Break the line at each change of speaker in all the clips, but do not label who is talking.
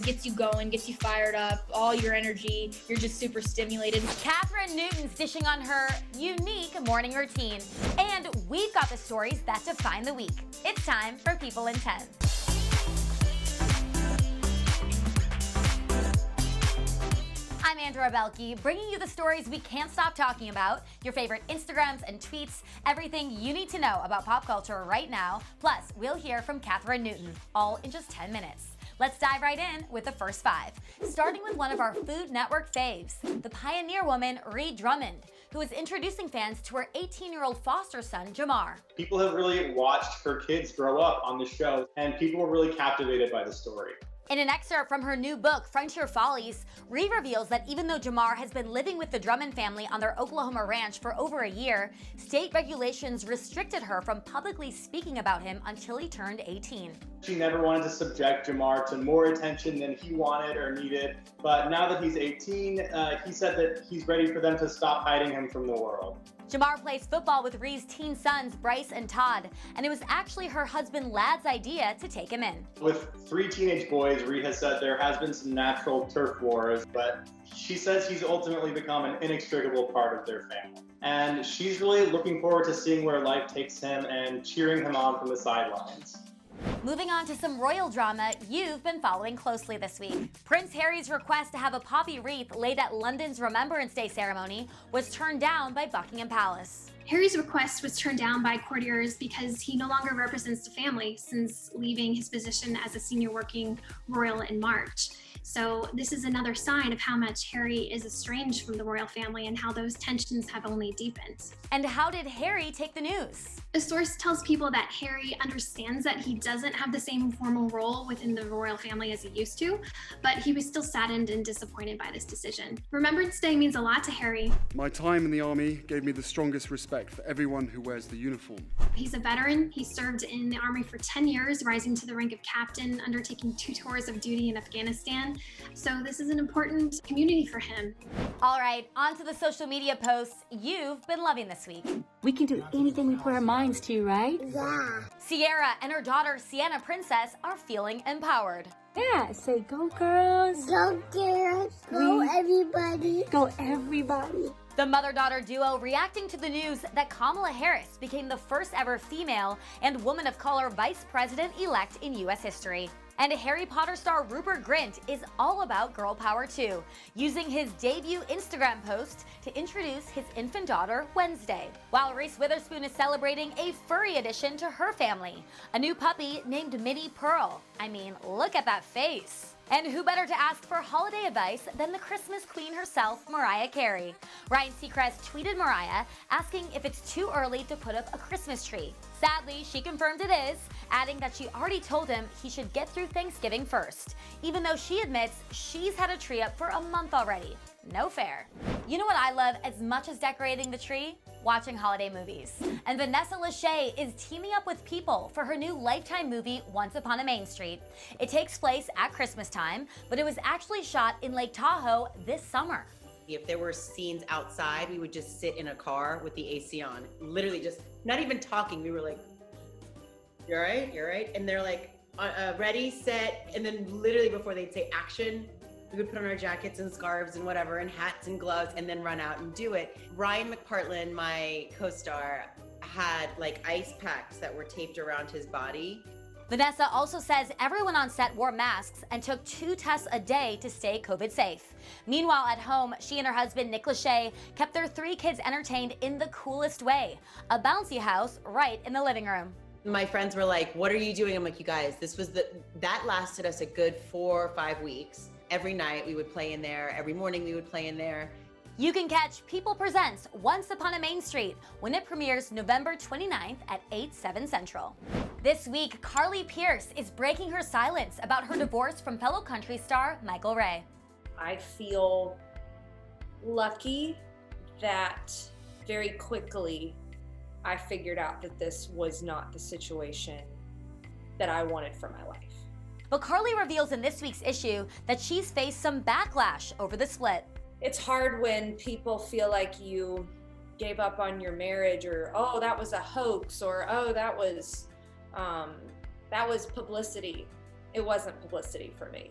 Gets you going, gets you fired up, all your energy. You're just super stimulated.
Kathryn Newton's dishing on her unique morning routine. And we've got the stories that define the week. It's time for People in 10. I'm Andrea Boehlke, bringing you the stories we can't stop talking about, your favorite Instagrams and tweets, everything you need to know about pop culture right now. Plus, we'll hear from Kathryn Newton, all in just 10 minutes. Let's dive right in with the first five, starting with one of our Food Network faves, the pioneer woman Ree Drummond, who is introducing fans to her 18-year-old foster son, Jamar.
People have really watched her kids grow up on the show, and people were really captivated by the story.
In an excerpt from her new book, Frontier Follies, Ree reveals that even though Jamar has been living with the Drummond family on their Oklahoma ranch for over a year, state regulations restricted her from publicly speaking about him until he turned 18.
She never wanted to subject Jamar to more attention than he wanted or needed, but now that he's 18, he said that he's ready for them to stop hiding him from the world.
Jamar plays football with Ree's teen sons, Bryce and Todd, and it was actually her husband Lad's idea to take him in.
With 3 teenage boys, Ree has said there has been some natural turf wars, but she says he's ultimately become an inextricable part of their family. And she's really looking forward to seeing where life takes him and cheering him on from the sidelines.
Moving on to some royal drama you've been following closely this week. Prince Harry's request to have a poppy wreath laid at London's Remembrance Day ceremony was turned down by Buckingham Palace.
Harry's request was turned down by courtiers because he no longer represents the family since leaving his position as a senior working royal in March. So this is another sign of how much Harry is estranged from the royal family and how those tensions have only deepened.
And how did Harry take the news?
A source tells people that Harry understands that he doesn't have the same formal role within the royal family as he used to, but he was still saddened and disappointed by this decision. Remembrance Day means a lot to Harry.
My time in the army gave me the strongest respect for everyone who wears the uniform.
He's a veteran. He served in the army for 10 years, rising to the rank of captain, undertaking 2 tours of duty in Afghanistan. So this is an important community for him.
All right, on to the social media posts you've been loving this week.
We can do anything we put our minds to, right?
Yeah.
Ciara and her daughter, Sienna Princess, are feeling empowered.
Yeah, say go girls.
Go girls. Go everybody.
Go everybody.
The mother-daughter duo reacting to the news that Kamala Harris became the first ever female and woman of color vice president-elect in U.S. history. And Harry Potter star Rupert Grint is all about girl power too, using his debut Instagram post to introduce his infant daughter, Wednesday. While Reese Witherspoon is celebrating a furry addition to her family, a new puppy named Minnie Pearl. I mean, look at that face. And who better to ask for holiday advice than the Christmas queen herself, Mariah Carey. Ryan Seacrest tweeted Mariah asking if it's too early to put up a Christmas tree. Sadly, she confirmed it is, adding that she already told him he should get through Thanksgiving first, even though she admits she's had a tree up for a month already. No fair. You know what I love as much as decorating the tree? Watching holiday movies. And Vanessa Lachey is teaming up with People for her new Lifetime movie, Once Upon a Main Street. It takes place at Christmas time, but it was actually shot in Lake Tahoe this summer.
If there were scenes outside, we would just sit in a car with the AC on, literally just not even talking. We were like, "You're right, you're right," and they're like, "Ready, set," and then literally before they'd say action, we would put on our jackets and scarves and whatever, and hats and gloves, and then run out and do it. Ryan McPartlin, my co-star, had like ice packs that were taped around his body.
Vanessa also says everyone on set wore masks and took 2 tests a day to stay COVID safe. Meanwhile, at home, she and her husband, Nick Lachey, kept their 3 kids entertained in the coolest way, a bouncy house right in the living room.
My friends were like, "What are you doing?" I'm like, "You guys, that lasted us a good 4 or 5 weeks. Every night we would play in there. Every morning we would play in there."
You can catch People Presents Once Upon a Main Street when it premieres November 29th at 8/7 Central. This week, Carly Pearce is breaking her silence about her divorce from fellow country star Michael Ray.
I feel lucky that very quickly I figured out that this was not the situation that I wanted for my life.
But Carly reveals in this week's issue that she's faced some backlash over the split.
It's hard when people feel like you gave up on your marriage, or, oh, that was a hoax, or, oh, that was publicity. It wasn't publicity for me.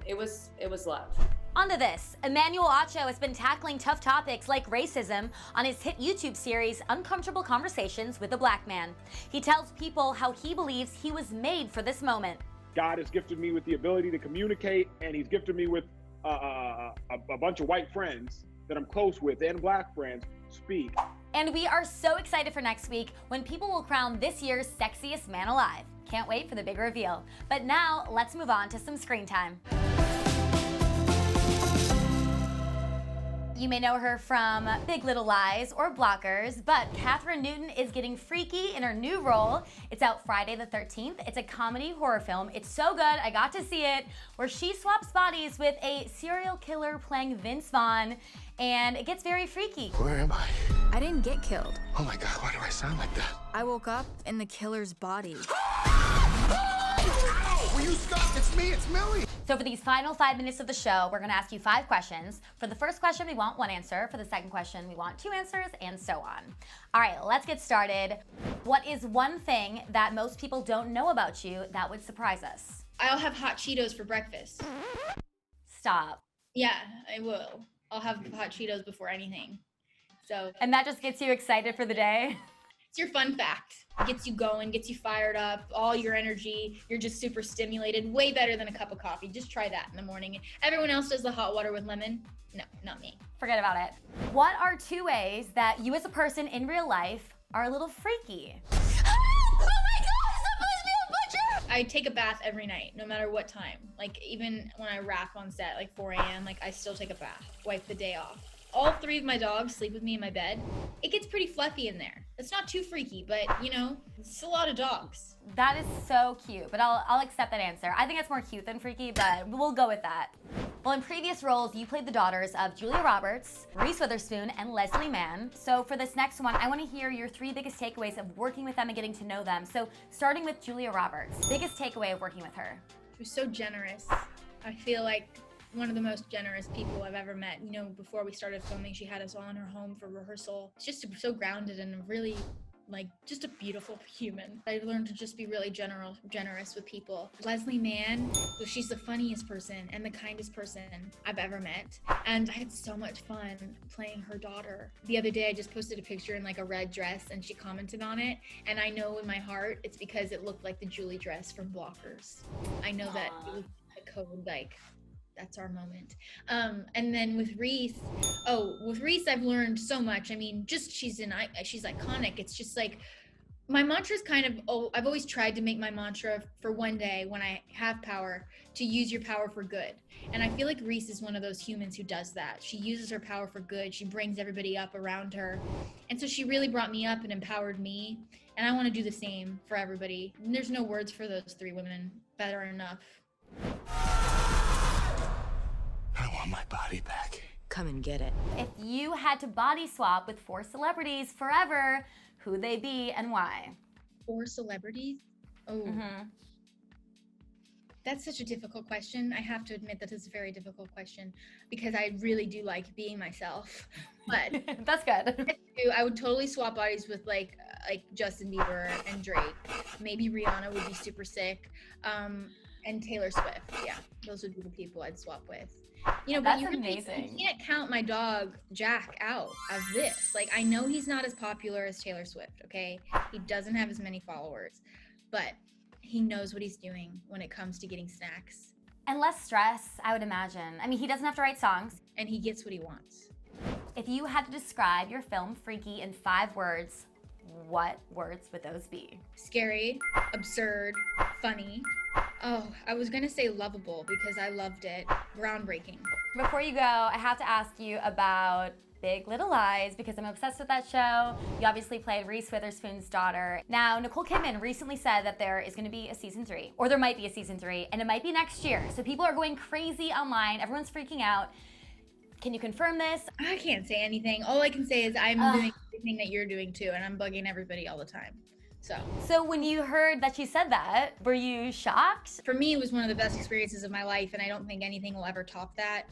It was love.
Onto this, Emmanuel Acho has been tackling tough topics like racism on his hit YouTube series, Uncomfortable Conversations with a Black Man. He tells people how he believes he was made for this moment.
God has gifted me with the ability to communicate, and he's gifted me with a bunch of white friends that I'm close with and Black friends speak.
And we are so excited for next week when people will crown this year's sexiest man alive. Can't wait for the big reveal. But now, let's move on to some screen time. You may know her from Big Little Lies or Blockers, but Kathryn Newton is getting freaky in her new role. It's out Friday the 13th. It's a comedy horror film. It's so good, I got to see it, where she swaps bodies with a serial killer playing Vince Vaughn, and it gets very freaky.
Where am I?
I didn't get killed.
Oh my God, why do I sound like that?
I woke up in the killer's body.
Will you stop? It's me, it's Millie.
So for these final 5 minutes of the show, we're gonna ask you 5 questions. For the first question, we want 1 answer. For the second question, we want 2 answers, and so on. All right, let's get started. What is one thing that most people don't know about you that would surprise us?
I'll have hot Cheetos for breakfast.
Stop.
Yeah, I will. I'll have hot Cheetos before anything. So.
And that just gets you excited for the day?
It's your fun fact. It gets you going, gets you fired up, all your energy. You're just super stimulated. Way better than a cup of coffee. Just try that in the morning. Everyone else does the hot water with lemon. No, not me.
Forget about it. What are 2 ways that you as a person in real life are a little freaky?
I take a bath every night, no matter what time. Like even when I rap on set, like 4 a.m., like I still take a bath, wipe the day off. All 3 of my dogs sleep with me in my bed. It gets pretty fluffy in there. It's not too freaky, but you know, it's a lot of dogs.
That is so cute, but I'll accept that answer. I think it's more cute than freaky, but we'll go with that. Well, in previous roles, you played the daughters of Julia Roberts, Reese Witherspoon, and Leslie Mann. So for this next one, I want to hear your 3 biggest takeaways of working with them and getting to know them. So starting with Julia Roberts, biggest takeaway of working with her?
She was so generous. I feel like one of the most generous people I've ever met. You know, before we started filming, she had us all in her home for rehearsal. It's just so grounded and really, like, just a beautiful human. I learned to just be really generous with people. Leslie Mann, so she's the funniest person and the kindest person I've ever met. And I had so much fun playing her daughter. The other day, I just posted a picture in like a red dress and she commented on it. And I know in my heart, it's because it looked like the Julie dress from Blockers. I know that it was a code, like, that's our moment. And then with Reese, I've learned so much. I mean, just she's iconic. It's just like my mantra is kind of, I've always tried to make my mantra for one day when I have power to use your power for good. And I feel like Reese is one of those humans who does that. She uses her power for good. She brings everybody up around her. And so she really brought me up and empowered me. And I want to do the same for everybody. And there's no words for those 3 women that are enough.
I want my body back.
Come and get it.
If you had to body swap with 4 celebrities forever, who'd they be and why?
4 celebrities? Oh. That's such a difficult question. I have to admit that it's a very difficult question because I really do like being myself. But
that's good.
I would totally swap bodies with like Justin Bieber and Drake. Maybe Rihanna would be super sick. And Taylor Swift. Yeah, those would be the people I'd swap with. You know, but
that's amazing.
You can't count my dog Jack out of this. Like, I know he's not as popular as Taylor Swift, okay? He doesn't have as many followers, but he knows what he's doing when it comes to getting snacks.
And less stress, I would imagine. I mean, he doesn't have to write songs.
And he gets what he wants.
If you had to describe your film Freaky in 5 words, what words would those be?
Scary, absurd, funny. Oh, I was gonna say lovable because I loved it. Groundbreaking.
Before you go, I have to ask you about Big Little Lies because I'm obsessed with that show. You obviously played Reese Witherspoon's daughter. Now, Nicole Kidman recently said that there is gonna be a season 3, or there might be a season 3, and it might be next year. So people are going crazy online. Everyone's freaking out. Can you confirm this?
I can't say anything. All I can say is I'm doing everything that you're doing too, and I'm bugging everybody all the time. So
when you heard that she said that, were you shocked?
For me, it was one of the best experiences of my life, and I don't think anything will ever top that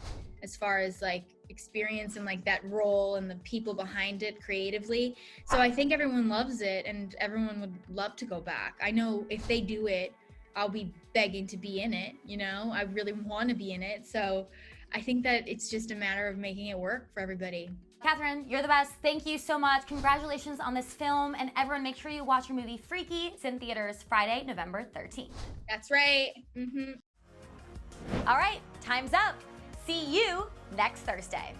as far as like experience and like that role and the people behind it creatively. So I think everyone loves it and everyone would love to go back. I know if they do it, I'll be begging to be in it, you know? I really want to be in it. So I think that it's just a matter of making it work for everybody.
Kathryn, you're the best. Thank you so much. Congratulations on this film. And everyone, make sure you watch your movie Freaky. It's in theaters Friday, November 13th.
That's right. Mm-hmm.
All right, time's up. See you next Thursday.